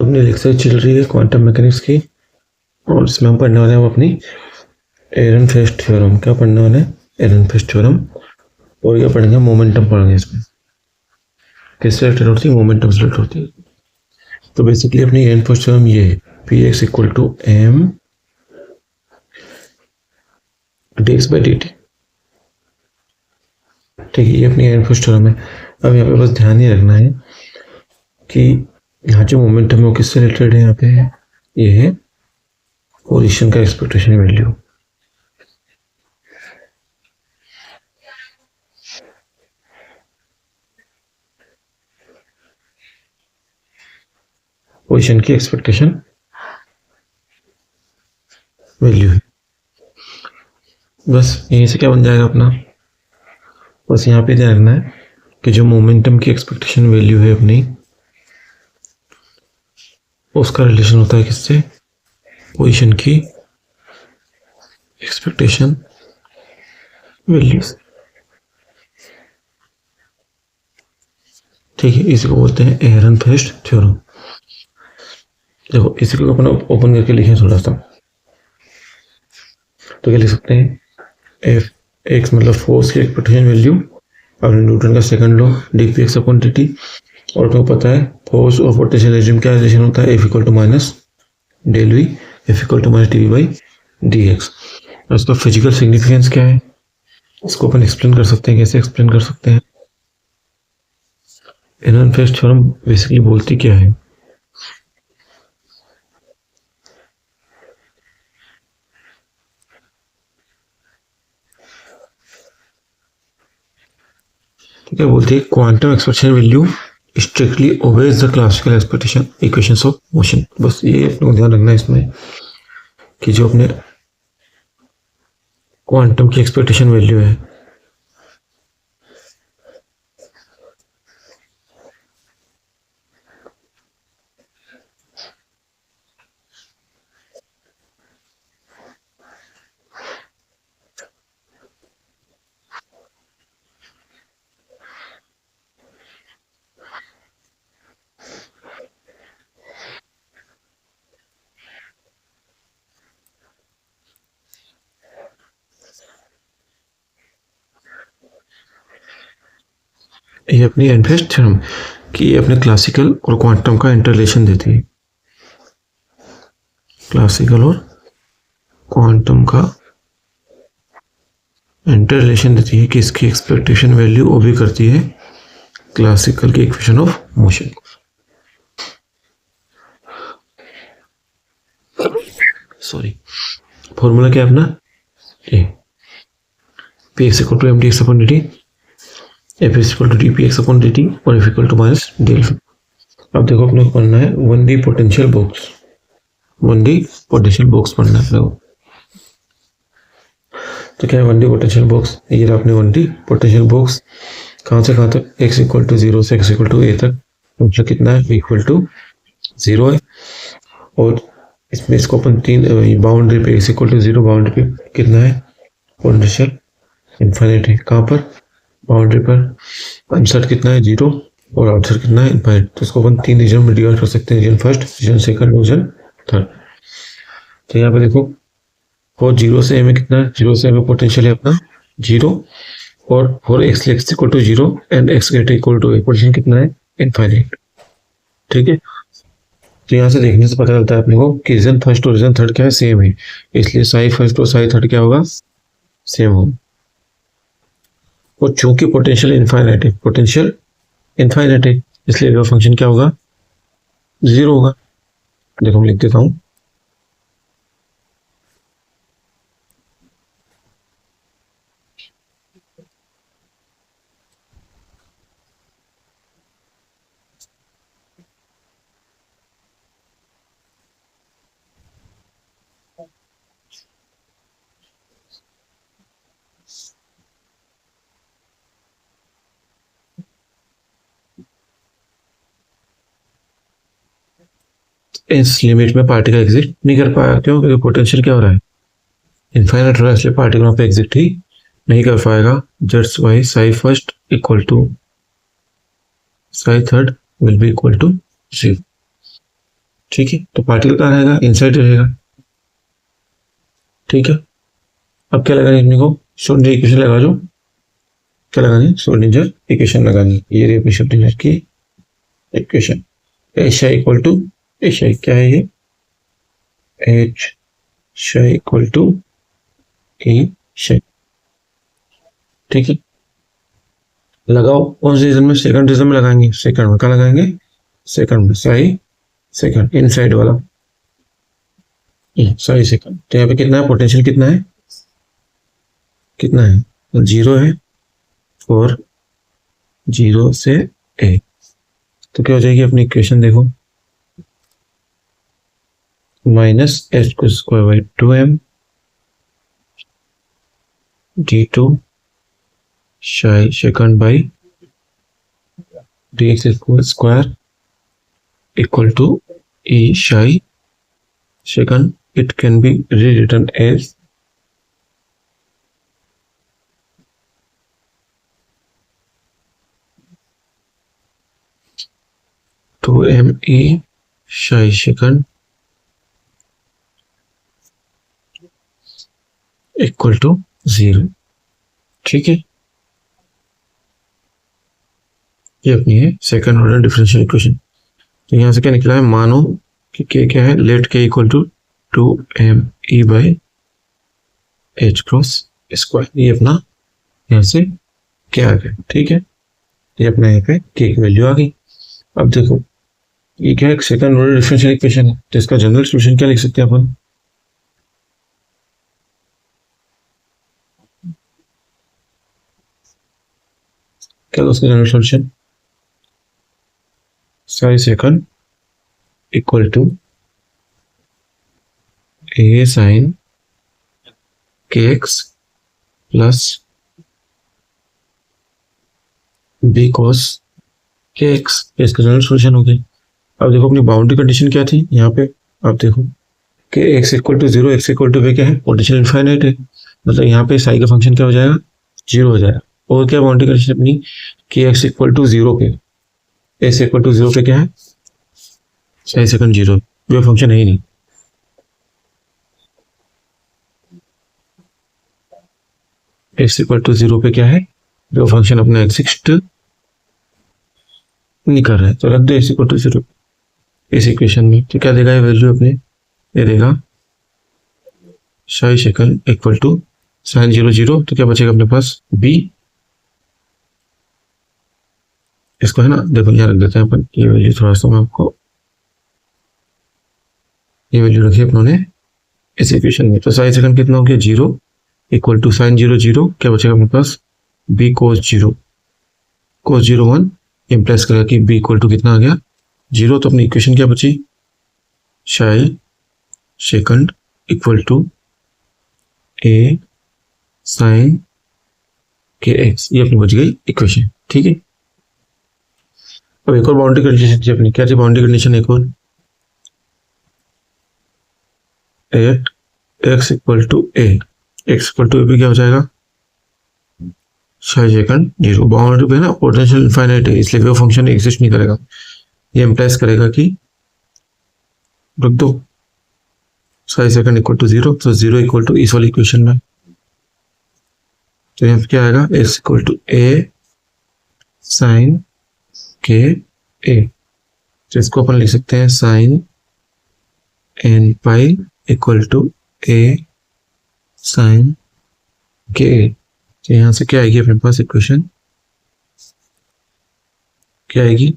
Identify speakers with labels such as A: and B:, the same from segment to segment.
A: अपनी लेक्चर चल रही है क्वांटम मैकेनिक्स की, और इसमें हम पढ़ने वाले हैं अपनी एहरनफेस्ट थ्योरम। क्या पढ़ने वाले हैं? एहरनफेस्ट थ्योरम। और क्या पढ़ेंगे? मोमेंटम पढ़ेंगे। इसमें किससे रिलेटेड होती है? मोमेंटम से रिलेटेड होती है। तो बेसिकली अपनी एहरनफेस्ट थ्योरम ये है, P X equal to M D X by D T. ठीक है, ये अपनी एहरनफेस्ट थ्योरम है। अब यहाँ पे बस ध्यान ही रखना है कि यहाँ जो मोमेंटम है वो किससे रिलेटेड है। यहाँ पे ये है पोजीशन का एक्सपेक्टेशन वैल्यू। पोजीशन की एक्सपेक्टेशन वैल्यू है। बस यहीं से क्या बन जाएगा अपना, बस यहाँ पे ध्यान रखना है कि जो मोमेंटम की एक्सपेक्टेशन वैल्यू है अपनी, उसका रिलेशन होता है किससे? पोजीशन की एक्सपेक्टेशन वैल्यू से। ठीक है, इसी को बोलते हैं एहरनफेस्ट थ्योरम। देखो इसी को अपना ओपन करके लिखें थोड़ा सा, तो क्या लिख सकते हैं? एफ एक्स मतलब फोर्स की एक्सपेक्टेशन वैल्यू, अपने न्यूटन का second law D P X upon D T. और तुम्हें पता है फोर्स और पोटेंशियल एनर्जी क्या रिलेशन होता है? F equal to minus del V, F equal to minus D V by D X. और इसका फिजिकल सिग्निफिकेंस क्या है? इसको अपन एक्सप्लेन कर सकते हैं। कैसे एक्सप्लेन कर सकते हैं? एहरनफेस्ट थ्योरम बेसिकली बोलती क्या है? क्या बोलती है? Quantum expectation value strictly obeys the classical expectation equations of motion. बस ये अपने को ध्यान रखना है इसमें कि जो अपने क्वांटम की एक्सपेक्टेशन वैल्यू है, ये अपनी एहरनफेस्ट थ्योरम कि ये अपने क्लासिकल और क्वांटम का इंटरलेशन देती है। क्लासिकल और क्वांटम का इंटरलेशन देती है कि इसकी एक्सपेक्टेशन वैल्यू वो भी करती है क्लासिकल की equation of motion. Sorry, formula क्या है अपना? A P X equal to M D X upon D T, F is equal to D P X upon D T, और F equal to minus del. अब देखो अपने को पढ़ना है 1D potential box. 1D potential box पढ़ना है अपने को। तो क्या है 1D पोटेंशियल बॉक्स? ये रहा अपने 1D पोटेंशियल बॉक्स। कहाँ से कहाँ तक? x इक्वल टू 0 से x इक्वल टू a तक मतलब कितना है? इक्वल टू 0 है। और इसमें इसको अपन तीन बाउंड्री पे x इक्वल टू 0 बाउंड्री पे कितना है? पोटेंशियल इनफाइनाइट है। कहाँ पर? बाउंड्री पर। आंसर कितना है? 0, और आंसर कितना है? इनफाइनाइट। तो इसको अपन तीन रीजन में डिवाइड कर सकते हैं, region first, region second, region third. तो यहाँ पे देखो, और 0 से a में कितना है? 0 से a में पोटेंशियल है अपना 0, और for x equal to 0 and x greater equal to a potential कितना है? इनफाइनाइट। ठीक है, तो यहाँ से देखने से पता चलता है अपने को कि रीजन फर्स्ट और रीजन थर्ड क्या है? सेम है। इसलिए साई फर्स्ट और साई थर्ड क्या होगा? सेम होगा। और चूंकि पोटेंशियल इनफाइनाइट है, पोटेंशियल इनफाइनाइट है, इसलिए वेव फंक्शन क्या होगा? 0 होगा। देखो मैं लिख देता हूँ, इस लिमिट में पार्टिकल एग्जिट नहीं कर पाया। क्यों? क्योंकि पोटेंशियल क्या हो रहा है? इनफाइनाइट हो रहा है, इसलिए पार्टिकल वहां पे एग्जिट ही नहीं कर पाएगा। Just Y psi first equal to psi third will be equal to 0। ठीक है, तो पार्टिकल कहाँ रहेगा, इनसाइड रहेगा। ठीक है, अब क्या लगानी है अपने को, श्रोडिंगर इक्वेशन लगा दो। क्या लगानी, श्रोडिंगर इक्वेशन लगानी, ये रही अपनी श्रोडिंगर की equation. H I equal to, H I क्या है ये, H I equal to A I. ठीक है, लगाओ, कौन से रीजन में, सेकंड रीजन में लगाएंगे, सेकंड में क्या लगाएंगे, सेकंड में सही, सेकंड इनसाइड वाला, सही सेकंड। तो यहाँ पे कितना है, पोटेंशियल कितना है, कितना है, जीरो है, और जीरो से ए, तो क्या हो जाएगी अपनी इक्वेशन देखो, माइनस एच को square by 2m d2 psi second by dx square equal to e psi second, it can be rewritten as to M E psi second equal to 0। ठीक है, ये अपनी है सेकंड ऑर्डर डिफरेंशियल इक्वेशन। तो यहाँ से क्या निकला है, मानो कि k क्या है, let k equal to 2m e by H cross square, ये अपना यहाँ से क्या आ गया। ठीक है, ये अपना यहाँ पे k की वैल्यू आ गई। अब देखो ये क्या है, सेकंड ऑर्डर डिफरेंशियल इक्वेशन है, तो इसका जनरल सॉल्यूशन क्या लिख सकते हैं अपन, क्या उसका general solution, psi second equal to A sine K X plus B cos K X, इसका जनरल सॉल्यूशन हो गई। अब देखो अपनी बाउंड्री कंडीशन क्या थी यहाँ पे, अब देखो कि X equal to 0, X equal to क्या है, पोटेंशियल इनफाइनाइट है, मतलब यहाँ पे साई का फंक्शन क्या हो जाएगा, 0 हो जाएगा। और क्या बाउंड्री कंडीशन अपनी, कि एक्स इक्वल टू 0 पे, एक्स इक्वल टू 0 पे क्या है, साई सेकंड 0, जो फंक्शन है ही नहीं। एक्स इक्वल टू 0 पे क्या है, जो फंक्शन अपना एग्जिस्ट नहीं कर रहा है, तो रख दो एक्स इक्वल टू 0 इस इक्वेशन में। तो क्या देगा ये वैल्यू अपने, ये देगा psi second equal to sine 0 0, तो क्या बचेगा अपने पास b, इसको है ना, देखो यहाँ रख देते हैं अपन ये वैल्यू, थोड़ा सा मैं आपको ये वैल्यू रखी अपनों ने इस इक्वेशन में। तो साइन सेकंड कितना हो गया, 0 इक्वल टू साइन 0 0, क्या बचेगा अपने पास b कोस 0, कोस 0 1 इम्प्लाइज करेगा कि b इक्वल टू कितना आ गया 0। तो अपनी इक्वेशन क्या बची, psi second equal to A sine K X, ये अपनी बच गई इक्वेशन। ठीक है, अब एक और बाउंड्री कंडीशन थी अपनी, क्या थी बाउंड्री कंडीशन, एक और, at X equal to A, X equal to A पे क्या हो जाएगा, साई सेकंड 0, बाउंड्री पे ना पोटेंशियल इनफाइनाइट है, इसलिए वो फंक्शन एग्जिस्ट नहीं करेगा। ये इम्प्लाइज करेगा कि, रख दो साई सेकंड इक्वल टू 0, तो 0 इक्वल टू इस वाली इक्वेशन में, तो यहाँ पे क्या आएगा, X equal to A sine K A, तो इसको अपन लिख सकते हैं sine N pi equal to A sine K A. तो यहाँ से क्या आएगी अपने पास इक्वेशन, क्या आएगी,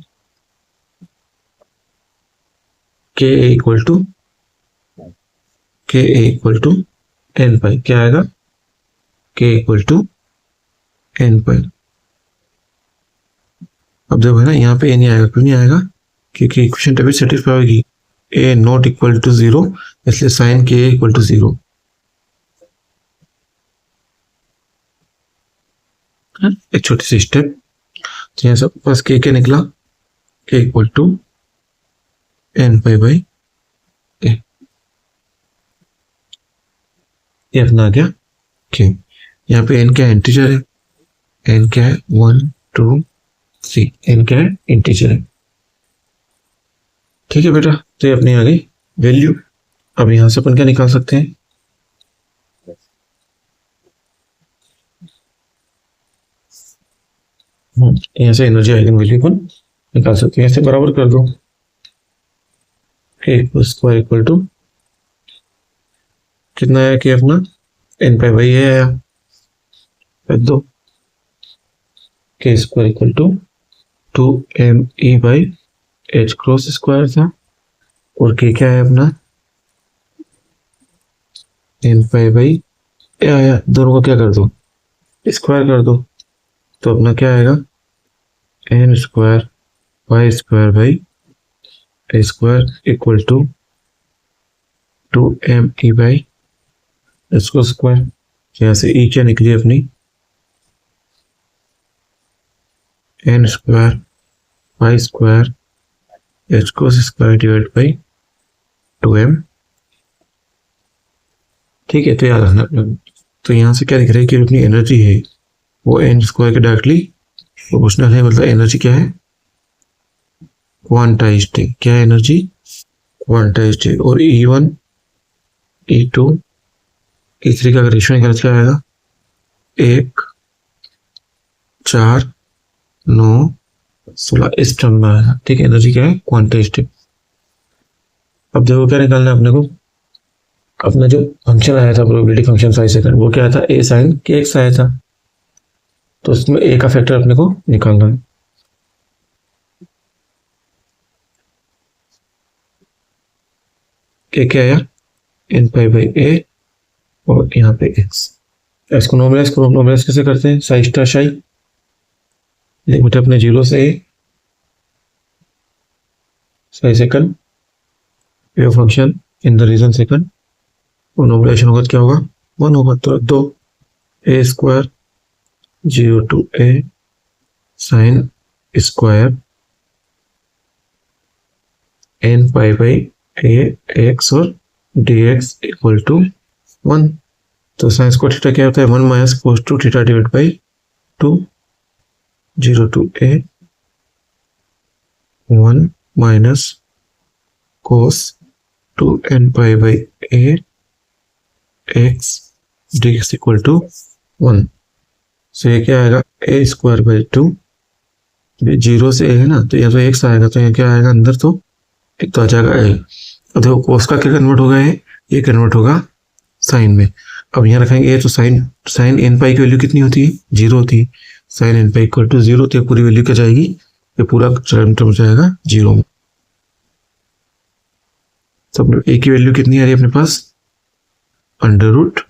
A: के ए इक्वल टू एन पाई, क्या आएगा, के इक्वल टू एन पाई। अब देखो है ना, यहाँ पे ए नहीं आएगा, क्यों नहीं आएगा, क्योंकि इक्वेशन तभी सेटिस्फाई होगी, ए नॉट इक्वल टू 0, इसलिए साइन के इक्वल टू 0। एक छोटी सी स्टेप, तो यहाँ सब पास के क्या निकला, K equal to N pi by A, ये अपना आ गया के। यहाँ पे एन क्या है, इंटीजर है, एन क्या है 1 2 3, एन क्या है, इंटीजर है। ठीक है बेटा, तो ये अपनी आ गई वैल्यू। अब यहाँ से अपन क्या निकाल सकते हैं, यहाँ से एनर्जी आइगन वैल्यू अपन निकाल सकते हैं। ऐसे बराबर कर दो, ए स्क्वायर इक्वल टू कितना आया कि अपना एन पाई बाई ए आया, रख दो, K square equal to 2m e by H cross square था, और के क्या है अपना एन पाई बाई ए आया। दोनों को क्या कर दो, स्क्वायर कर दो, तो अपना क्या आएगा N square Y square by A square equal to 2m e by H cross square. यहाँ से ई क्या निकली अपनी N square Y square H cross square divide by 2m। ठीक है, तो याद रखना अपने, तो यहाँ से क्या दिख रहा है कि अपनी एनर्जी है वो एन स्क्वायर के डायरेक्टली प्रोपोर्शनल है, मतलब एनर्जी क्या है क्वांटाइज्ड है। क्या है एनर्जी क्वांटाइज्ड है। और E1 E2 E3 का अगर रेशियो निकाले क्या आएगा 1 4 9 16 इस टर्म में आएगा। ठीक है, एनर्जी क्या है क्वांटाइज्ड है। अब देखो क्या निकालना है अपने को, अपना जो फंक्शन आया था प्रोबेबिलिटी फंक्शन साई सेकंड, वो क्या था ए साइन के एक्स आया था, तो उसमें ए का फैक्टर अपने को निकालना है। ए क्या आया एन पाई बाई ए, और यहाँ पे एक्स। इसको नॉर्मलाइज करो, नॉर्मलाइज कैसे करते हैं साई स्टार साई, लिमिट अपने 0 से A psi second wave function in the region second, और नॉर्मलाइजेशन होगा तो क्या होगा 1 होगा। तो रख दो A square 0 to A sine square N pi by A X और डी एक्स इक्वल टू 1। तो साइन स्क्वायर थीटा क्या होता है 1 minus cos two theta divide by 2, 0 to A 1 minus cos 2 N pi by A X D x equal to 1। So ये क्या आएगा ए square by 2, 0 से ए है ना, तो यहाँ तो एक्स आएगा, तो यहाँ क्या आएगा अंदर, तो एक तो आ जाएगा ए। अब देखो कोस का क्या कन्वर्ट होगा, ये कन्वर्ट होगा साइन में। अब यहाँ रखेंगे ए, तो साइन साइन एन पाई की वैल्यू कितनी होती है 0 होती है, sine N pi equal to 0, तो पूरी वैल्यू क्या जाएगी, ये पूरा टर्म जाएगा 0 में। सब ए की वैल्यू कितनी आ रही है अपने पास अंडर रूट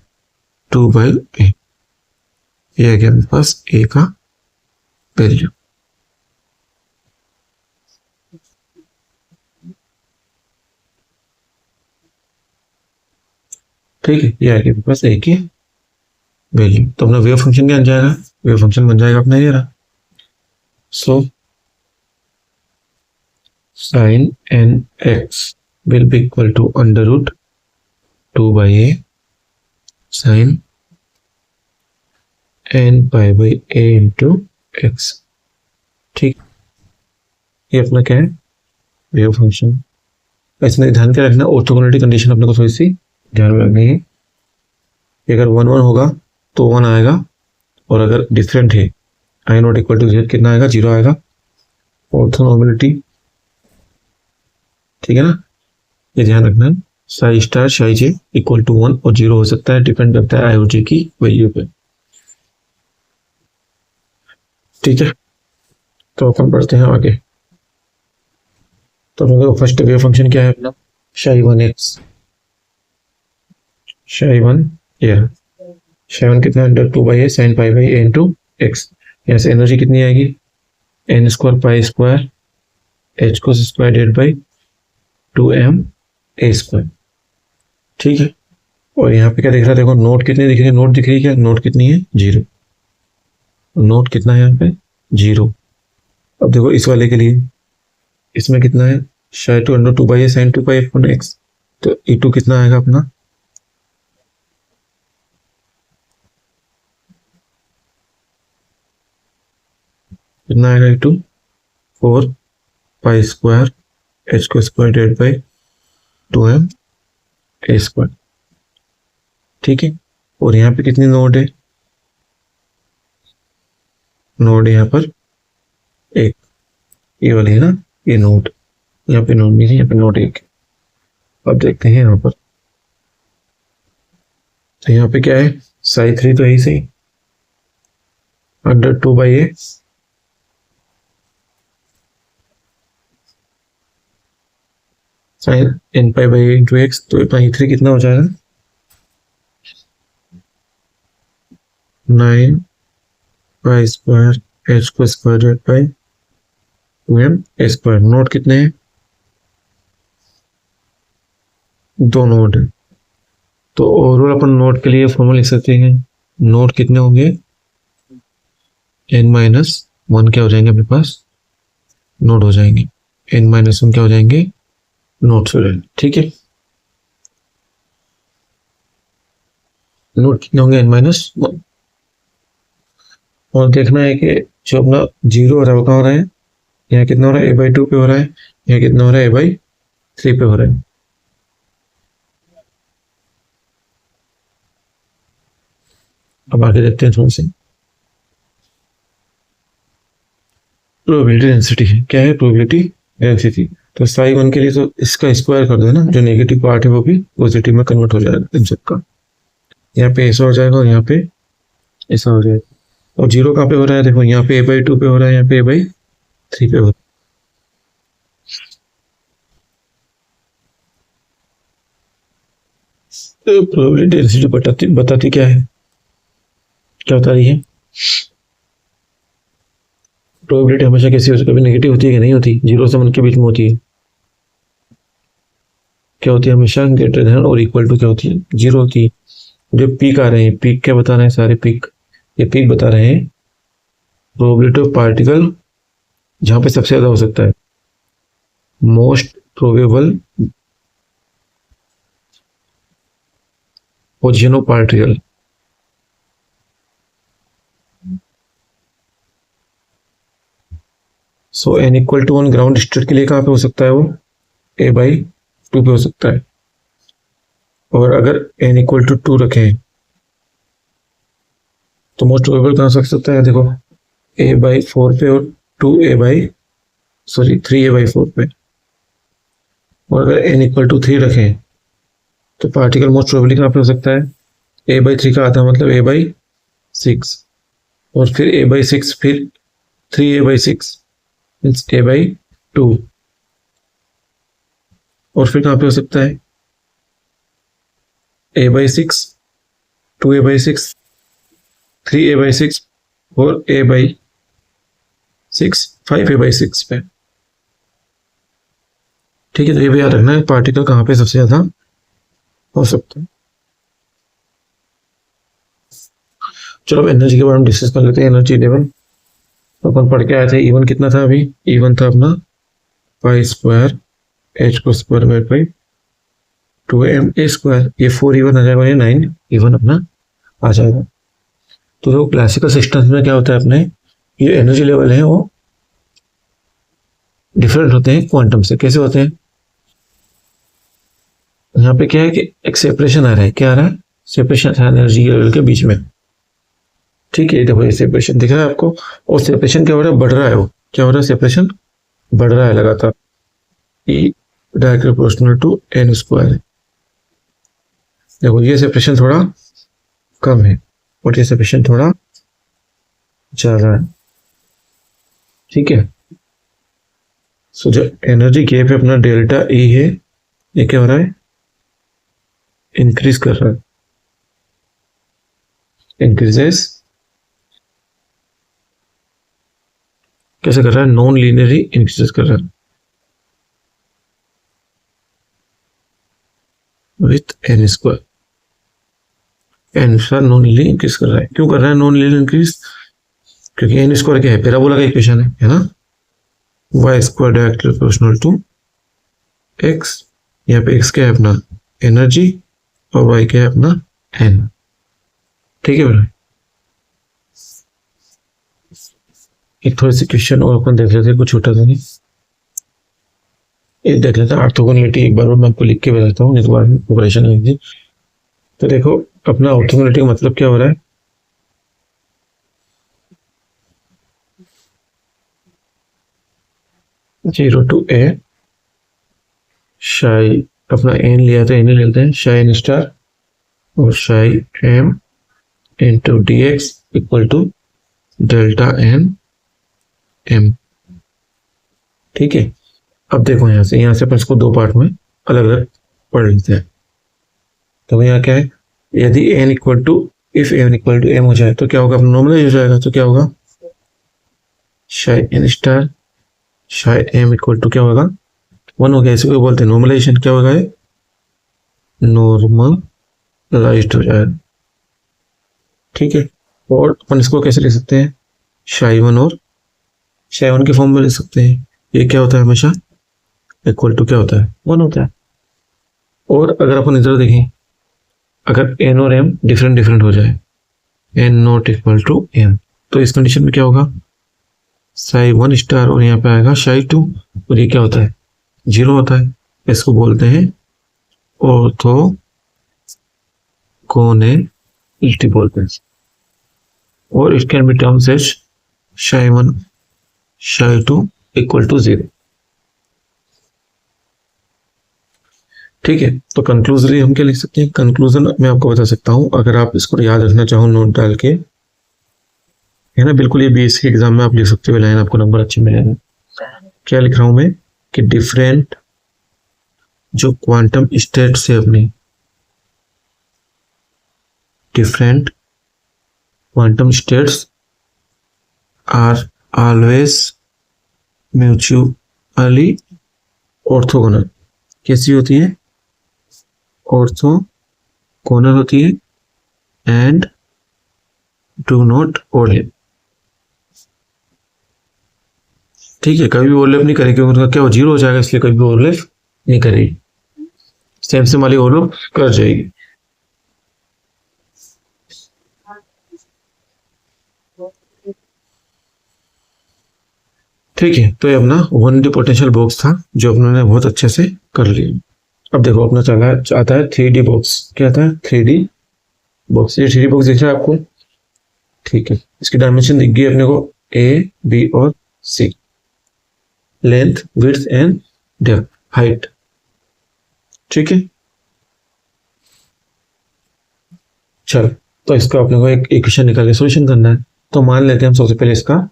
A: 2 बाई ए, ये आ गया अपने पास ए का वैल्यू। ठीक है, ये आ गया अपने पास ए की वैल्यू। तो अपना वेव फंक्शन क्या बन जाएगा, वेव फंक्शन बन जाएगा अपना ये रहा। So sine N X will be equal to under root 2 by a sin n pi by a into x। ठीक, ये अपना क्या है वेव फंक्शन। इसमें ध्यान क्या रखना, ऑर्थोगोनलिटी कंडीशन अपने को थोड़ी सी ध्यान में रखनी है। अगर 1 1 होगा तो 1 आएगा, और अगर डिफरेंट है आई नॉट इक्वल टू जेड कितना आएगा 0 आएगा, ऑर्थोनॉर्मलिटी। ठीक है ना, ये ध्यान रखना है। Psi star psi J equal to 1 और 0 हो सकता है, डिपेंड करता है आई और जे की वैल्यू पे। ठीक है, तो अपन पढ़ते हैं आगे। तो देखो फर्स्ट वेव फंक्शन क्या है अपना शाई 1 एक्स, शाई 1 ये शाई 1 कितना under 2 by A sine pi by A into X. यहाँ से एनर्जी कितनी आएगी N square pi square H cos square divide by 2m A square. ठीक है, और यहाँ पे क्या दिख रहा है देखो नोट कितनी दिख रही है, नोट दिख रही है क्या, नोट कितनी है 0, नोट कितना है यहाँ पे 0। अब देखो इस वाले के लिए इसमें कितना है psi 2 under 2 by A sine 2 pi upon X, तो E2 कितना आएगा अपना कितना आएगा E2 4 पाई स्क्वायर एच को square divide by 2m A square. ठीक है, और यहाँ पे कितनी नोड है? नोड है यहाँ पर एक, ये वाली है ना, ये नोड, यहाँ पे नोड नहीं है, यहाँ पे नोड एक। अब देखते हैं यहाँ पर, तो यहाँ पे क्या है, साई 3 तो यही सही, under 2/a sine n π/a into x. तो i3 कितना हो जाएगा? 9π² एच को square divide by 2m A square. Node कितने हैं? 2 नोड है, तो ओवरऑल अपन नोड के लिए फॉर्मूला लिख सकते हैं, नोड कितने होंगे? n-1 क्या हो जाएंगे अपने पास? नोड हो जाएंगे। n-1 क्या हो जाएंगे? नोड्स हो जाएंगे। ठीक है, नोड कितने होंगे? n-1। और देखना है कि जो अपना 0 हो रहा है वो कहाँ हो रहा है? यहाँ कितना हो रहा है? a/2 पे हो रहा है। यहाँ कितना हो रहा है? a/3 पे हो रहा है। अब आगे देखते हैं थोड़ा सी, प्रोबेबिलिटी डेंसिटी है। क्या है? Probability density. तो साई 1 के लिए तो इसका स्क्वायर कर दो ना, जो नेगेटिव पार्ट है वो भी पॉजिटिव में कन्वर्ट हो जाएगा इन सबका। यहाँ पे ऐसा हो जाएगा और यहाँ पे ऐसा हो जाएगा। और 0 कहाँ पे हो रहा है? देखो यहाँ पे a/2 पे हो रहा है, यहाँ पे a/3 पे हो रहा है। तो प्रोबेबिलिटी डेंसिटी बताती क्या है? क्या बता रही है? प्रोबेबिलिटी हमेशा कैसी होती है? कभी नेगेटिव होती है कि नहीं होती? 0 से 1 के बीच में होती है। क्या होती है? हमेशा ग्रेटर देन और इक्वल टू क्या होती है? 0 होती है। जो पीक आ रहे हैं, पीक क्या बता रहे हैं? सारे पीक, ये पीक बता रहे हैं प्रोबेबिलिटी ऑफ पार्टिकल जहां पे सबसे ज्यादा हो सकता है, most probable position of particle. So n=1 ground state के लिए कहाँ पे हो सकता है? वो a/2 पे हो सकता है। और अगर n=2 रखें तो मोस्ट प्रोबेबल कहाँ हो सकता है? देखो a/4 पे और 3a/4 पे। और अगर n=3 रखें तो पार्टिकल मोस्ट प्रोबेबली कहाँ पे हो सकता है? a/3 का आता है मतलब a/6, और फिर a/6, फिर 3a/6 मीन्स a/2, और फिर कहाँ पे हो सकता है? a/6, 2a/6, 3a/6 और a/6, 5a/6 पे। ठीक है, तो ये भी याद रखना है पार्टिकल कहाँ पे सबसे ज्यादा हो सकता है। चलो अब एनर्जी के बारे में डिस्कस कर लेते हैं। एनर्जी लेवल तो अपन पढ़ के आए थे, E1 कितना था? अभी E1 था अपना π² h को square by by 2m a square. ये 4E1 आ जाएगा, ये 9E1 अपना आ जाएगा। तो जो क्लासिकल सिस्टम्स में क्या होता है, अपने ये एनर्जी लेवल है वो डिफरेंट होते हैं क्वांटम से। कैसे होते हैं? यहाँ पे क्या है कि एक सेपरेशन आ रहा है। क्या आ रहा है? सेपरेशन है एनर्जी लेवल के बीच में। ठीक है, देखो ये सेपरेशन दिख रहा है आपको, और सेपरेशन क्या हो रहा है? बढ़ रहा है। वो क्या हो रहा है? सेपरेशन बढ़ रहा है लगातार। E directly proportional to n square. देखो ये सेपरेशन थोड़ा कम है और ये सेपरेशन थोड़ा ज्यादा है। ठीक है, सो जो एनर्जी गैप है अपना डेल्टा E है, ये क्या हो रहा है? इंक्रीज कर रहा है, इंक्रीजेस। कैसे कर रहा है? नॉन लीनियरली इंक्रीज कर रहा है with n square. n square non linearly increase कर रहा है। क्यों कर रहा है नॉन लीनियर इंक्रीज? क्योंकि n स्क्वायर क्या है? पैराबोला का इक्वेशन है ना, y square directly proportional to x। यहाँ पे x क्या है? अपना एनर्जी, और y क्या है? अपना n। ठीक है बेटा, एक थोड़ी सी क्वेश्चन और अपन देख लेते हैं, कुछ छोटा था नहीं। ये देख लेते हैं ऑर्थोगोनलिटी, एक बार मैं आपको लिख के बताता हूँ, एक बार ऑपरेशन लिख दी। तो देखो अपना ऑर्थोगोनलिटी का मतलब क्या हो रहा है, जीरो टू ए शाई, अपना एन लिया तो एन ही लेते हैं, शाई एन स्टार और psi m into d x equal to delta n m. ठीक है, अब देखो यहाँ से अपन इसको दो पार्ट में अलग अलग पढ़ लेते हैं। तो यहाँ क्या है, यदि n equal to, if n equal to m हो जाए तो क्या होगा, अपना नॉर्मलाइज हो जाएगा। तो क्या होगा, शाई एन स्टार शाई एम इक्वल टू क्या होगा, वन हो गया। इसी को बोलते हैं नॉर्मलाइजेशन। क्या होगा, नॉर्मलाइज्ड हो जाएगा। ठीक है, और अपन इसको कैसे लिख सकते हैं, शाई वन और शाई वन के फॉर्म में लिख सकते हैं। ये क्या होता है, हमेशा इक्वल टू क्या होता है, वन होता है। और अगर अपन इधर देखें, अगर एन और एम डिफरेंट डिफरेंट हो जाए, n not equal to m, तो इस कंडीशन में क्या होगा, शाई वन स्टार और यहाँ पे आएगा शाई टू, और ये क्या होता है, जीरो होता है। इसको बोलते हैं ऑर्थोगोनैलिटी बोलते हैं, और it can be terms as psi one psi two equal to zero. ठीक है, तो कंक्लूजनली हम क्या लिख सकते हैं, कंक्लूजन मैं आपको बता सकता हूं, अगर आप इसको याद रखना चाहो नोट डाल के, है ना, बिल्कुल ये बीएससी एग्जाम में आप लिख सकते हो, लाइन आपको नंबर अच्छे मिलेंगे। क्या लिख रहा हूं मैं कि डिफरेंट जो क्वांटम स्टेट से अपनी different quantum states are always mutually orthogonal. कैसी होती है, ऑर्थोगोनल होती है एंड डू नॉट ओवरलैप। ठीक है, कभी भी ओवरलैप नहीं करेगी, उनका क्या जीरो हो जाएगा, इसलिए कभी भी ओवरलैप नहीं करेगी, सेम सेम वाली ओवरलैप कर जाएगी। ठीक है, तो ये अपना 1D पोटेंशियल बॉक्स था जो अपने बहुत अच्छे से कर लिया। अब देखो अपना चला आता है 3D बॉक्स। क्या आता है, 3D बॉक्स। ये 3D बॉक्स दिख रहा है आपको, ठीक है, इसकी डायमेंशन दिख गई अपने को, ए बी और C, length width and depth height. ठीक है, चलो तो इसका अपने को एक इक्वेशन निकाल के सोल्यूशन करना है। तो मान लेते हैं हम सबसे पहले इसका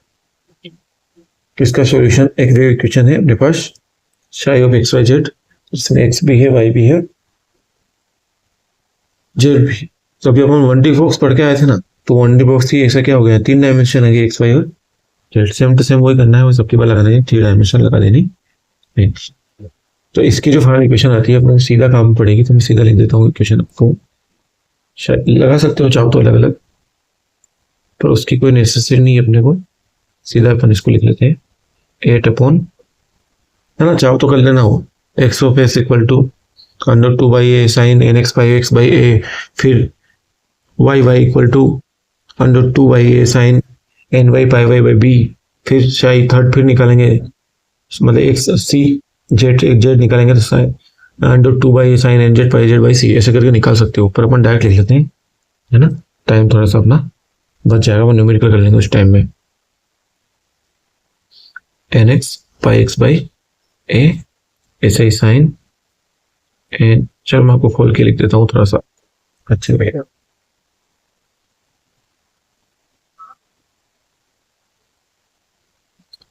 A: सॉल्यूशन, एक वेव इक्वेशन है अपने पास, psi of X Y Z, इसमें एक्स भी है वाई भी है जेड भी। तो अभी अपन 1D बॉक्स पढ़ के आए थे ना, तो 1D बॉक्स की ऐसा क्या हो गया, 3 डायमेंशन है एक्स वाई और जेड, सेम टू सेम वही करना है, वो सबकी बार लगा देनी, 3 डायमेंशन लगा देनी। तो इसकी जो फाइनल इक्वेशन आती है अपने सीधा काम पड़ेगी, तो मैं सीधा लिख देता हूँ इक्वेशन आपको, शायद लगा सकते हो चाहो तो अलग अलग, पर उसकी कोई नेसेसिटी नहीं है अपने को, सीधा अपन इसको लिख लेते हैं 8 अपॉन, है ना, चाहो तो कर लेना हो, X of S equal to under 2 by A sine N X by X by A, फिर Y Y equal to under 2 by A sine N Y pi Y by B, फिर शायद थर्ड फिर निकालेंगे, मतलब एक्स सी जेड, एक Z निकालेंगे तो sine under 2 by A sine N Z pi Z by C, ऐसे करके निकाल सकते हो, पर अपन डायरेक्ट लिख लेते हैं, है ना, टाइम थोड़ा सा अपना बच जाएगा, वो न्यूमेरिकल कर लेंगे उस टाइम में। N X pi X by A ऐसे ही साइन एन, चलो मैं आपको खोल के लिख देता हूँ थोड़ा सा अच्छे लगेगा।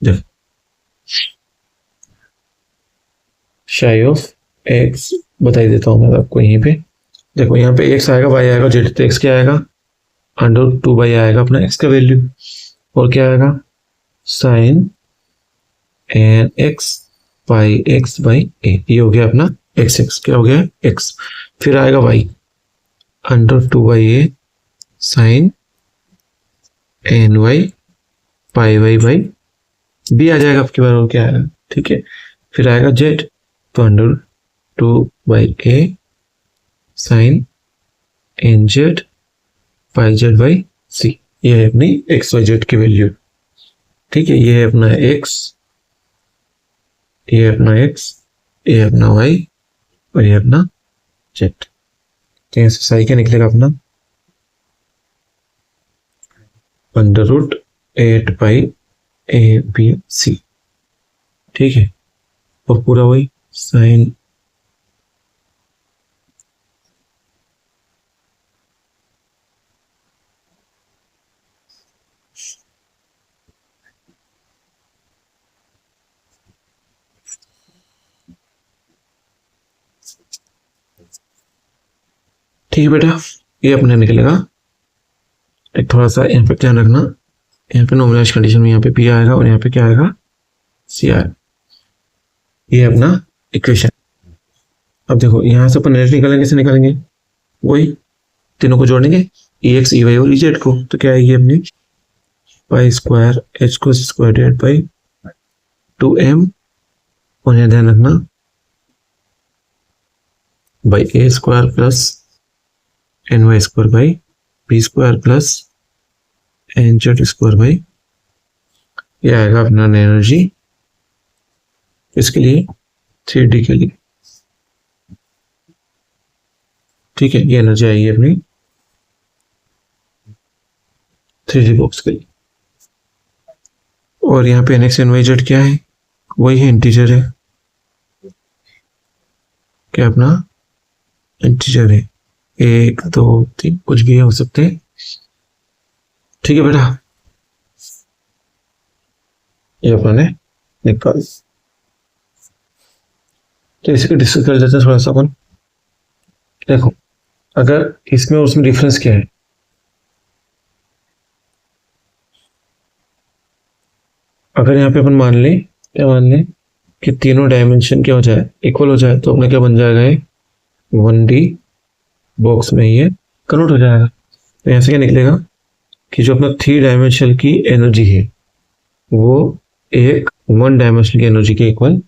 A: देखो शाई ऑफ एक्स बता ही देता हूँ मैं आपको यहीं पे, देखो यहाँ पे एक्स आएगा वाई आएगा जेड, तो एक्स क्या आएगा अंडर 2 बाई आएगा अपना एक्स का वैल्यू, और क्या आएगा sine N X pi X by A, ये हो गया अपना एक्स, एक्स क्या हो गया एक्स, फिर आएगा Y under 2 by A sine N Y pi Y by B आ जाएगा आपकी बार, और क्या आएगा, ठीक है, फिर आएगा जेड, तो under 2 by A sine N Z pi Z by C, ये है अपनी एक्स वाई जेड की वैल्यू। ठीक है, ये है अपना एक्स, ये है अपना एक्स, ये अपना वाई और ये अपना जेड। तो यहाँ से साई क्या निकलेगा अपना √8π ABC। ठीक है, और पूरा वही साइन ठीक है बेटा, ये अपने निकलेगा। एक थोड़ा सा यहाँ पे ध्यान रखना, यहाँ पे नॉर्मलाइज कंडीशन में यहाँ पे पी आएगा और यहाँ पे क्या आएगा सी आएगा। ये अपना इक्वेशन। अब देखो यहाँ से अपन एनर्जी निकालेंगे, कैसे निकालेंगे, वही तीनों को जोड़ेंगे EX EY और EZ को। तो क्या आएगी अपनी पाई स्क्वायर H को स्क्वायर डिवाइड बाई 2m और यहाँ ध्यान रखना by A square plus NY square by B square plus NZ square by, ये आएगा अपना एनर्जी इसके लिए 3D के लिए। ठीक है, ये एनर्जी आएगी अपनी 3D बॉक्स के लिए। और यहाँ पे NX NY Z क्या है, वही है इंटीजर है, क्या अपना इंटीजर है, 1 2 3 कुछ भी हो सकते हैं। ठीक है बेटा, ये अपने निकाल। तो इसी को डिस्कस कर लेते हैं थोड़ा सा अपन। देखो अगर इसमें और उसमें डिफरेंस क्या है, अगर यहाँ पे अपन मान लें, क्या मान लें कि तीनों डायमेंशन क्या हो जाए, इक्वल हो जाए, तो अपने क्या बन जाएगा, ये 1D बॉक्स में ये कन्वर्ट हो जाएगा। तो यहाँ से क्या निकलेगा कि जो अपना 3 डायमेंशन की एनर्जी है वो एक 1 डायमेंशन की एनर्जी के इक्वल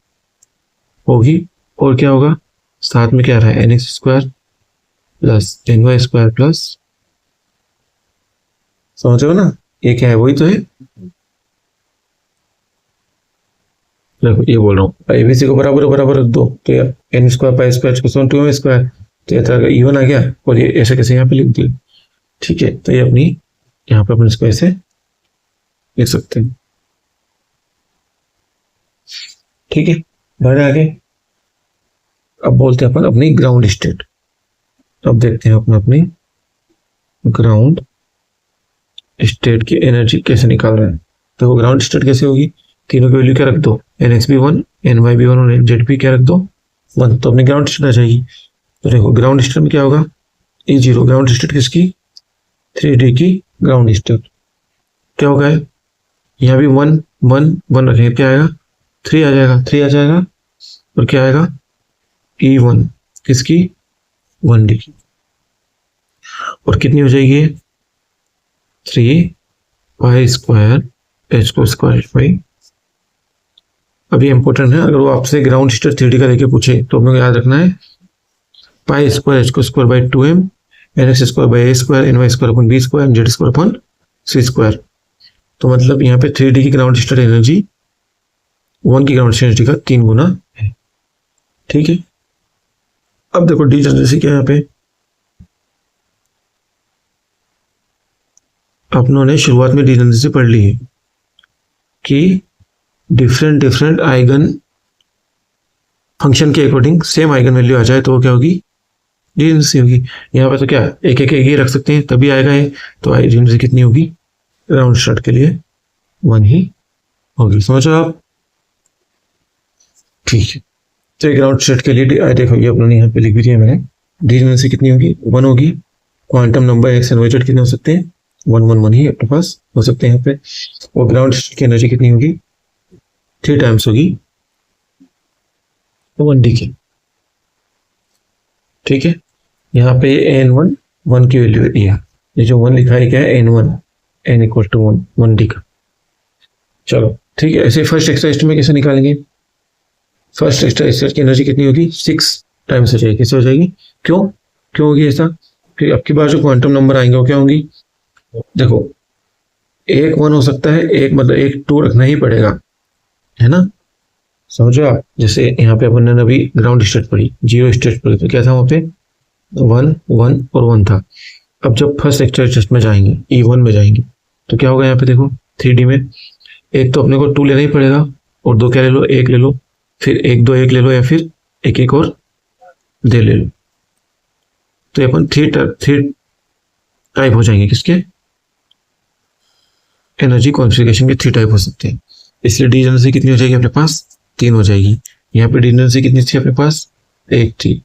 A: होगी। और क्या होगा, साथ में क्या रहा है, NX square plus NY square plus, समझ रहे हो ना, ये क्या है, वही तो है। देखो ये बोल रहा हूँ ABC को बराबर बराबर रख दो, तो यार N square pi square 2M square, तो ये तरह का इवन आ गया और ये ऐसे कैसे यहाँ पे लिख दिया। ठीक है, तो ये अपनी यहाँ पे अपन इसको ऐसे लिख सकते हैं। ठीक है, बढ़े आगे। अब बोलते हैं अपन अपनी ग्राउंड स्टेट। अब देखते हैं अपन अपनी ग्राउंड स्टेट की एनर्जी कैसे निकाल रहे हैं। तो ग्राउंड स्टेट कैसे होगी, तीनों की वैल्यू क्या रख दो, NX भी 1 NY भी 1 और NZ भी क्या रख दो 1, तो अपनी ग्राउंड स्टेट आ जाएगी। तो देखो ग्राउंड स्टेट में क्या होगा, E0 ग्राउंड स्टेट किसकी, 3D की ग्राउंड स्टेट। क्या होगा, यहाँ भी 1 1 1 रखेंगे, क्या आएगा 3 आ जाएगा, 3 आ जाएगा और क्या आएगा E1 किसकी 1D की, और कितनी हो जाएगी 3 पाई स्क्वायर H को स्क्वायर बाई। अभी इंपॉर्टेंट है, अगर वो आपसे ग्राउंड स्टेट 3D का लेके पूछे तो अपने को याद रखना है पाई स्क्वायर H को square by 2m NX square by A square NY square upon B square Z square upon C square. तो मतलब यहाँ पे 3D की ग्राउंड स्टेट एनर्जी 1 की ग्राउंड स्टेट एनर्जी का 3 गुना है। ठीक है, अब देखो डीजनरेसी क्या है, यहाँ पे अपनों ने शुरुआत में डीजनरेसी पढ़ ली है कि डिफरेंट आइगन फंक्शन के अकॉर्डिंग सेम आइगन वैल्यू आ जाए तो वो क्या होगी, डीजनरेसी होगी। यहाँ पे तो क्या एक ही रख सकते हैं तभी आएगा ये, तो डीजनरेसी कितनी होगी, ग्राउंड स्टेट के लिए 1 ही होगी। समझो आप, ठीक है। तो ये ग्राउंड स्टेट के लिए देखो ये अपने यहाँ पे लिख भी दिया मैंने, डीजनरेसी कितनी होगी 1 होगी। Quantum number X and Y कितने हो सकते हैं 1 1 1 ही अपने पास हो सकते हैं यहाँ पे। और ग्राउंड स्टेट की एनर्जी कितनी होगी 3 टाइम्स होगी 1D की। ठीक है, यहाँ पे N1 1 की वैल्यू दिया, ये जो 1 लिखा है क्या है N1 N equal to 1 1D का। चलो ठीक है, ऐसे फर्स्ट एक्स्ट्रा स्टेट में कैसे निकालेंगे, फर्स्ट एक्स्ट्रा स्टेट की एनर्जी कितनी होगी 6 टाइम्स हो जाएगी। कैसे हो जाएगी, क्यों होगी ऐसा, फिर आपकी बार जो क्वांटम नंबर आएंगे वो क्या होंगी, देखो एक 1 हो सकता है, एक मतलब एक 2 रखना ही पड़ेगा, है ना। समझो आप, जैसे यहाँ पे अपन ने अभी ग्राउंड स्टेट पढ़ी, जीरो स्टेट पढ़ी, तो क्या था वहाँ पे 1 1 और 1 था। अब जब फर्स्ट एक्सटेट में जाएंगे, E1 में जाएंगे, तो क्या होगा यहाँ पे देखो 3D में, एक तो अपने को 2 लेना ही पड़ेगा, और 2 क्या ले लो, 1 ले लो, फिर 1 2 1 ले लो, या फिर 1 1 और दे ले लो। तो अपन थ्री टाइप हो जाएंगे किसके, एनर्जी कॉन्फ़िगरेशन के 3 टाइप हो सकते हैं। इसलिए डी एनर्जी कितनी हो जाएगी अपने पास, 3 हो जाएगी। यहाँ पे डी एनर्जी कितनी थी अपने पास, 1 थी।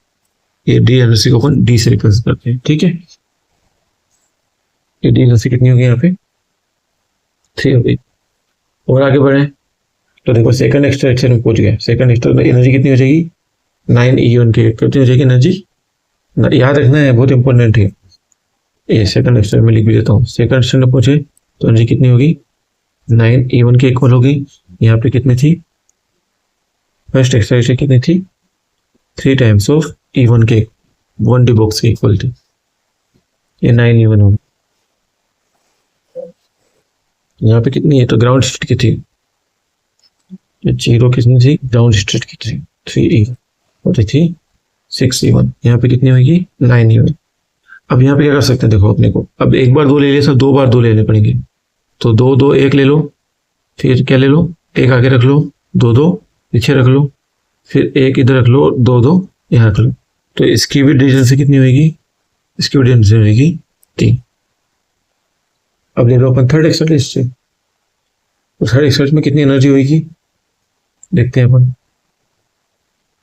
A: ये डी एनर्जी को अपन डी से रिप्रेजेंट करते हैं, ठीक है। ये डी एनर्जी कितनी होगी यहाँ पे, 3 हो गई। और आगे बढ़े तो देखो सेकंड एक्सट्रैक्शन में पहुंच गए। सेकंड एक्सट्रैक्शन में एनर्जी कितनी हो जाएगी, 9E1 के कितनी हो जाएगी एनर्जी, याद रखना है, बहुत इंपॉर्टेंट है ये। सेकंड एक्सट्रैक्शन में लिख भी देता हूँ। सेकंड एक्सट्रैक्शन में पहुंचे तो एनर्जी कितनी होगी, 9E1 के इक्वल होगी। यहाँ पे कितनी थी, फर्स्ट एक्सट्रैक्शन कितनी थी, 3 टाइम्स ऑफ E1 के 1D बॉक्स की इक्वल थी, ये 9E1 होगी। यहाँ पे कितनी है, तो ग्राउंड स्टेट की थी, जीरो कितनी थी, ग्राउंड स्टेट की थी 3E और थी 6E1। यहाँ पे कितनी होगी, 9E1। अब यहाँ पे क्या कर सकते हैं, देखो अपने को अब एक बार 2 ले लिए, सब 2 बार 2 लेने पड़ेंगे। तो 2 2 1 ले लो, फिर क्या ले लो, 1 आगे रख लो, 2 2 पीछे रख लो, फिर 1 इधर रख लो, 2 2 यहाँ रख लो। तो इसकी भी डिस्टेंस कितनी होगी, इसकी भी डिस्टेंस होगी 3। अब ले लो अपन थर्ड एक्सरसाइज से, तो थर्ड एक्सरसाइज में कितनी एनर्जी होगी देखते हैं अपन।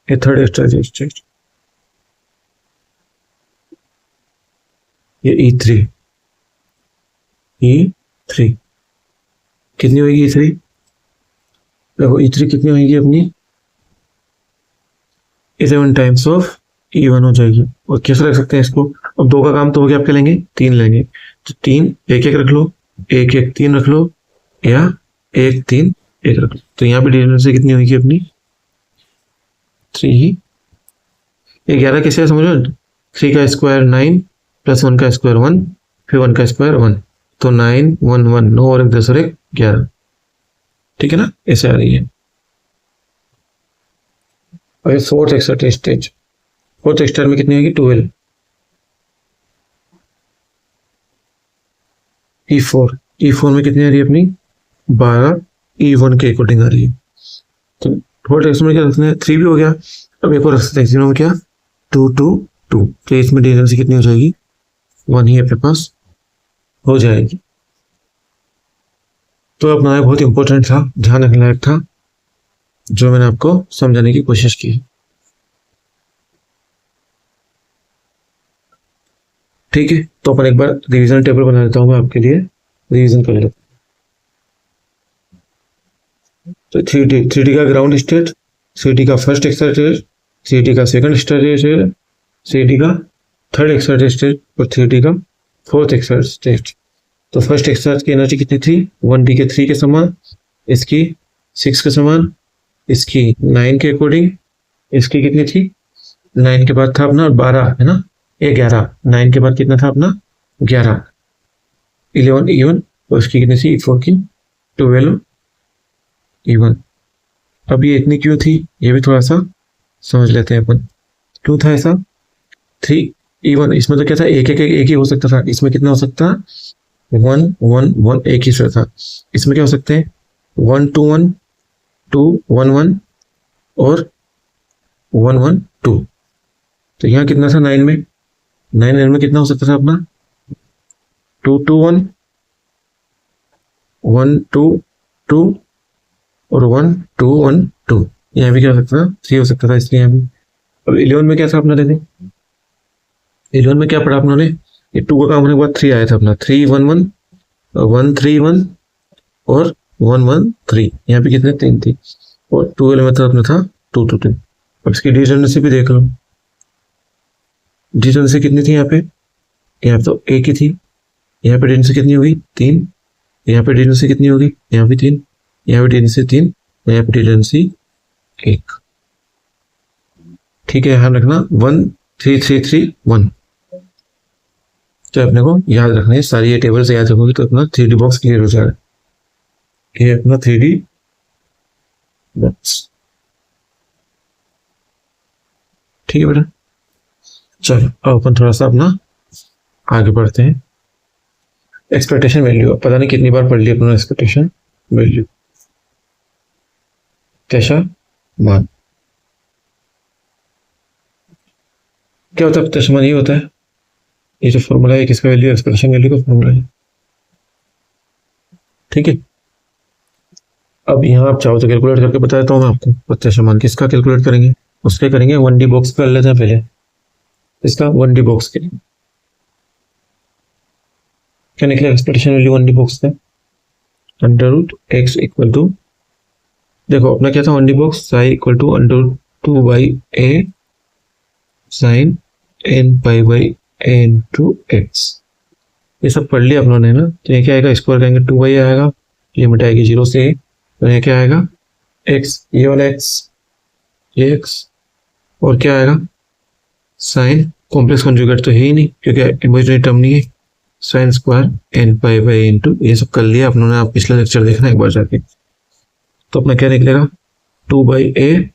A: ये थर्ड एक्सरसाइज, ये E3 कितनी होगी, E3 देखो, E3 कितनी होगी अपनी, 11 टाइम्स ऑफ E1 हो जाएगी। और कैसे रख सकते हैं इसको, अब 2 का काम तो हो गया, आप क्या लेंगे, 3 लेंगे। तो 3 1 1 रख लो, 1 1 3 रख लो, या 1 3 1 रख लो। तो यहाँ पे डिस्टेंस कितनी होगी अपनी, 3। ये 11 कैसे समझो, 3 का स्क्वायर 9 प्लस 1 का स्क्वायर 1, फिर 1 का स्क्वायर 1, तो 9 1 1 9 और 1 10 और 1 11, ठीक है ना, ऐसे आ रही है। और fourth exercise stage, fourth exercise में कितनी होगी, 12। E4 में कितनी आ रही है अपनी, 12 E1 के अकॉर्डिंग आ रही है। तो फोर्थ एक्सरसाइज में क्या रखना है, 3 भी हो गया। अब एक और रख सकते हैं में क्या, 2 2 2, तो इसमें डिस्टेंस कितनी हो जाएगी, 1 ही अपने पास हो जाएगी। तो अपना बहुत इंपॉर्टेंट था, ध्यान रखने लायक था, जो मैंने आपको समझाने की कोशिश की। ठीक है, तो अपन एक बार रिवीजन टेबल बना देता हूँ मैं आपके लिए, रिवीजन कर लेते। तो 3D का ग्राउंड स्टेट, 3D का फर्स्ट एक्सरसाइज, 3D का सेकंड एक्सरसाइज, 3D का थर्ड एक्सरसाइज और 3D का फोर्थ एक्सरसाइज। तो फर्स्ट एक्सरसाइज की एनर्जी कितनी थी, 1D के 3 के समान, इसकी 6 के समान, इसकी 9 के अकॉर्डिंग, इसकी कितनी थी, 9 के बाद था अपना 12 है ना, ये 11, 9 के बाद कितना था अपना 11, 11 E1, और इसकी कितनी थी E4 की 12 E1। अब ये इतनी क्यों थी, ये भी थोड़ा सा समझ लेते हैं अपन, क्यों था ऐसा। 3 E1, इसमें तो क्या था, एक ही हो सकता था, इसमें कितना हो सकता, 1 1 1 एक ही था। इसमें क्या हो सकते हैं, 1 2 1 2 1 1 और 1 1 2। तो यहाँ कितना था 9 में, 9 में कितना हो सकता था अपना, 2 2 1 1 2 2 और 1 2 1 2। यहाँ भी क्या हो सकता था, 3 हो सकता था, इसलिए यहाँ भी। अब 11 में क्या था अपना, देखो 11 में क्या पढ़ा अपनों ने, ये 2 का काम होने के बाद 3 आया था अपना, 3 1 1 1 3 1 और 1 1 3। यहाँ पे कितने 3 थी, और 12 में था अपना था 2 2 3। अब इसकी डिस्टेंस भी देख लो, डिस्टेंस कितनी थी यहाँ पे तो एक ही थी। यहाँ पे डिस्टेंस कितनी होगी, 3। यहाँ पे डिस्टेंस कितनी होगी, यहाँ भी 3, यहाँ पे डिस्टेंस 3, यहाँ पे डिस्टेंस 1। ठीक है, ध्यान रखना 1 3 3 3 1। तो अपने को याद रखना है, सारी ये टेबल से याद रखोगे तो अपना 3D बॉक्स क्लियर हो जाएगा। ये अपना 3D बॉक्स। ठीक है बेटा, चलो अब अपन थोड़ा सा अपना आगे बढ़ते हैं। एक्सपेक्टेशन वैल्यू, पता नहीं कितनी बार पढ़ लिया अपना एक्सपेक्टेशन वैल्यू। कैसा मान, क्या होता है प्रत्याशा मान? ये होता है, ये जो फॉर्मूला है किसका वैल्यू, एक्सप्रेशन वैल्यू का फॉर्मूला है। ठीक है, अब यहाँ आप चाहो तो कैलकुलेट करके बता देता हूँ मैं आपको। प्रत्याशा मान किसका कैलकुलेट करेंगे, उसके करेंगे 1D बॉक्स कर लेते हैं पहले, इसका 1D बॉक्स के लिए क्या निकला एक्सपेक्टेशन वैल्यू 1D बॉक्स का, under root x equal to, देखो अपना क्या था 1D box, psi equal to under root 2/a sine n pi by a into x. ये सब पढ़ लिया अपनों ने ना, तो ये क्या आएगा, स्क्वायर करेंगे 2y आएगा, लिमिट आएगी 0 से a, तो ये क्या आएगा x, ये वाला x, ये x, और क्या आएगा साइन कॉम्प्लेक्स कॉन्जुगेट तो है ही नहीं क्योंकि इमेजिनरी टर्म नहीं है, sine square n pi by into, ये सब कर लिया अपनों ने, आप पिछला लेक्चर देखना एक बार जाके। तो अपना क्या निकलेगा 2/a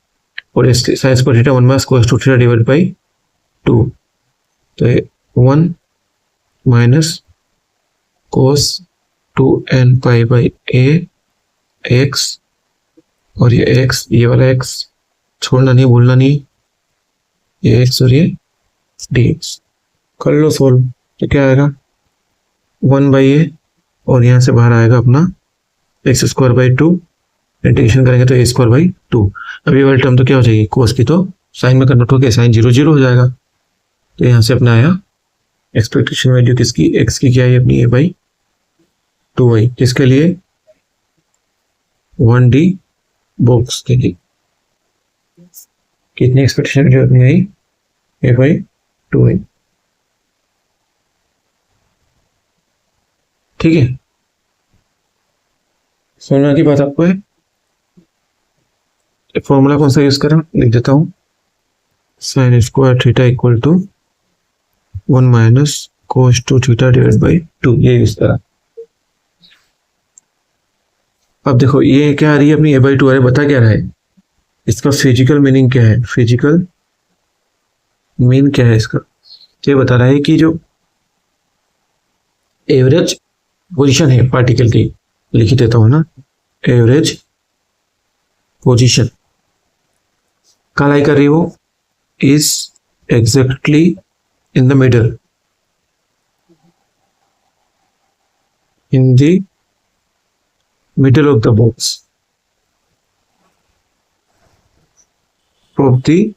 A: और sign square theta 1 cos 2 theta divide by 2, तो 1 minus cos 2n pi by a x, और ये x, ये वाला x छोड़ना नहीं, भूलना नहीं, ये x और ये dx कर लो सोल्व, तो क्या आएगा 1/a और यहाँ से बाहर आएगा अपना एक्स स्क्वायर बाई 2, इंटीग्रेशन करेंगे तो a स्क्वायर बाई 2। अब ये वाली टर्म तो क्या हो जाएगी, कोस की तो साइन में कन्वर्ट होकर साइन 0 0 हो जाएगा, तो यहाँ से अपना आया एक्सपेक्टेशन वैल्यू किसकी, एक्स की क्या है अपनी a/2y, किसके लिए 1D बॉक्स के लिए, कितनी एक्सपेक्टेशन वैल्यू अपनी आई a/2y। ठीक है, समझना की बात आपको है। फॉर्मूला कौन सा यूज करें, लिख देता हूं, sine square theta equal to 1 minus cos 2 theta divide by 2, ये यूज करा। अब देखो ये क्या आ रही है अपनी a/2 आ रही है, बता क्या रहा है, इसका फिजिकल मीनिंग क्या है, फिजिकल मीन क्या है इसका, ये बता रहा है कि जो एवरेज पोजीशन है पार्टिकल की, लिख देता हूं ना, एवरेज पोजीशन कहाँ लाई कर रही है वो, is exactly in the middle, in the middle of the box of the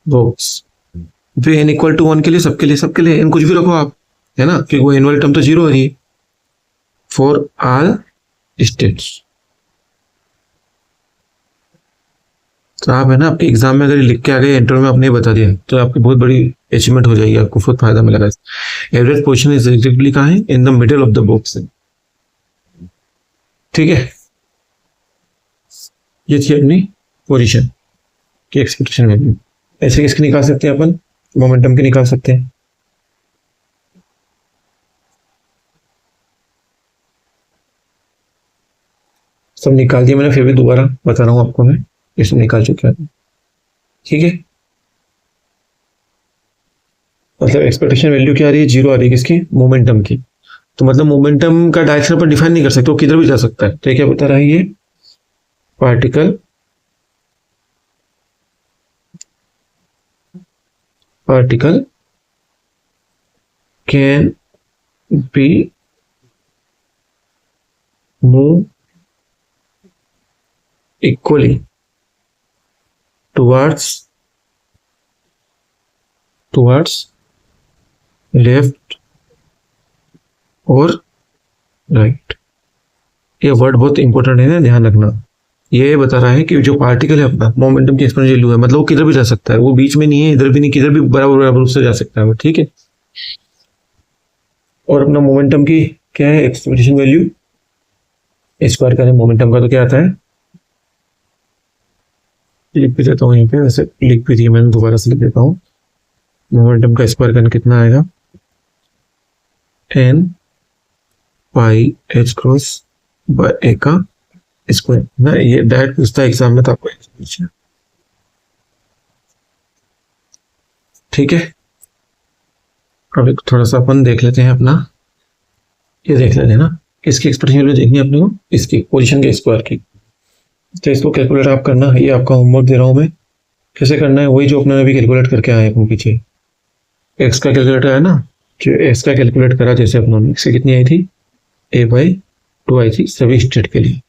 A: box. तो n इक्वल टू 1 के लिए, सबके लिए n कुछ भी रखो आप, है ना, क्योंकि वो n वाली टर्म तो 0 है फॉर ऑल स्टेट्स। तो आप है ना आपके एग्जाम में अगर लिख के आ गए इंटरव्यू में आपने बता दिया तो आपकी बहुत बड़ी अचीवमेंट हो जाएगी, आपको बहुत फायदा मिलेगा। एवरेज पोजीशन इज एग्जैक्टली कहाँ है, in the middle of the box. ठीक है, ये थी अपनी पोजीशन की एक्सपेक्टेशन वैल्यू। ऐसे किसकी निकाल सकते हैं अपन, मोमेंटम की निकाल सकते हैं। सब निकाल दिया मैंने, फिर भी दोबारा बता रहा हूं आपको मैं, इसमें निकाल चुका है। ठीक है, मतलब एक्सपेक्टेशन वैल्यू क्या आ रही है, 0 आ रही है किसकी, मोमेंटम की। तो मतलब मोमेंटम का डायरेक्शन पर डिफाइन नहीं कर सकते, वो किधर भी जा सकता है। तो ये क्या बता रहा है, ये particle can be move equally towards left और राइट। ये वर्ड बहुत इंपॉर्टेंट है ना, ध्यान रखना। ये बता रहा है कि जो पार्टिकल है अपना मोमेंटम की एक्सपोनेंशियल वैल्यू है, मतलब वो किधर भी जा सकता है, वो बीच में नहीं है, इधर भी नहीं, किधर भी बराबर बराबर रूप से जा सकता है वो। ठीक है, और अपना मोमेंटम की क्या है एक्सपेक्टेशन वैल्यू, स्क्वायर करें मोमेंटम का तो क्या आता है, लिख भी देता हूँ यहाँ पे, वैसे लिख भी दिया मैंने, दोबारा से लिख देता हूँ। मोमेंटम का स्क्वायर करना कितना आएगा, n pi h cross bye a का स्क्वायर ना। ये डायरेक्ट पूछता है एग्जाम में, तो आपको ठीक है, अब एक थोड़ा सा अपन देख लेते हैं अपना, ये देख लेते हैं ना, किसकी एक्सप्रेशन वैल्यू देखनी है अपने को, इसकी पोजीशन के स्क्वायर की। तो इसको कैलकुलेट आप करना, ये आपका होमवर्क दे रहा हूँ मैं। कैसे करना है, वही जो अपने अभी कैलकुलेट करके आए अपन पीछे, एक्स का कैलकुलेटर है ना, जो एक्स का कैलकुलेट करा जैसे अपनों ने, एक्स कितनी आई थी, a/2 आई थी सभी स्टेट के लिए।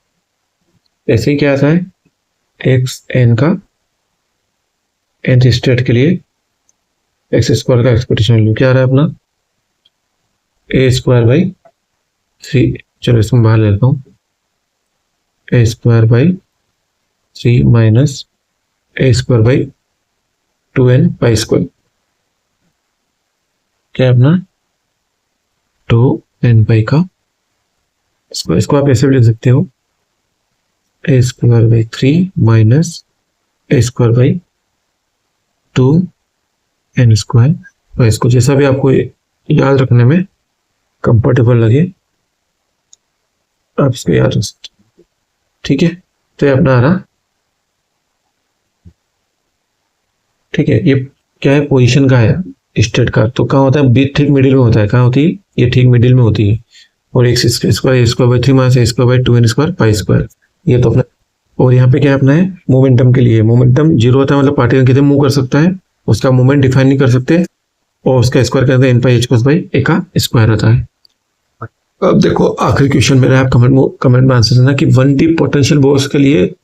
A: ऐसे ही क्या आता है, एक्स एन का nth स्टेट के लिए एक्स स्क्वायर का एक्सपेक्टेशन वैल्यू क्या आ रहा है अपना, a²/3। चलो इसको बाहर ले लेता हूँ, a²/3 minus a²/2n pi square, क्या है अपना 2n पाई का स्क्वायर। इसको आप ऐसे भी लिख सकते हो, a²/3 माइनस a²/2n स्क्वायर। और इसको जैसा भी आपको याद रखने में कंफर्टेबल लगे आप इसको याद रख सकते, ठीक है। तो ये अपना आ रहा, ठीक है। ये क्या है, पोजीशन का है, स्टेट का। तो कहाँ होता है, बीच ठीक मिडिल में होता है, कहाँ होती है, ये ठीक मिडिल में होती है। और x square a²/3 minus a²/2n square pi square, ये तो अपना। और यहाँ पे क्या है अपना है, मोमेंटम के लिए, मोमेंटम जीरो होता है मतलब पार्टिकल कितने मूव कर सकता है, उसका मोमेंट डिफाइन नहीं कर सकते, और उसका स्क्वायर करते हैं n/h+a का स्क्वायर आता है। अब देखो आखिरी क्वेश्चन मेरा, आप कमेंट में आंसर देना कि 1D पोटेंशियल बॉक्स के लिए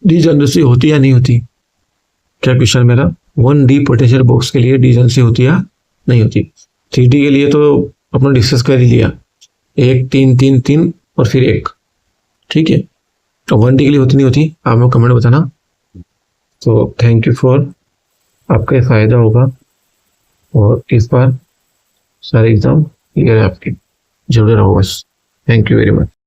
A: डीजनरेसी होती या नहीं होती। क्या क्वेश्चन मेरा, 1D पोटेंशियल बॉक्स के लिए डीजनरेसी होती या नहीं होती। 3D के लिए तो अपना डिस्कस कर ही लिया, 1 3 3 3 और फिर 1, ठीक है। तो 1D के लिए होती नहीं होती, आप लोग कमेंट बताना। तो थैंक यू फॉर, आपका फायदा होगा, और इस बार सारे एग्जाम क्लियर है आपके, जरूर रहो बस। Thank you very much.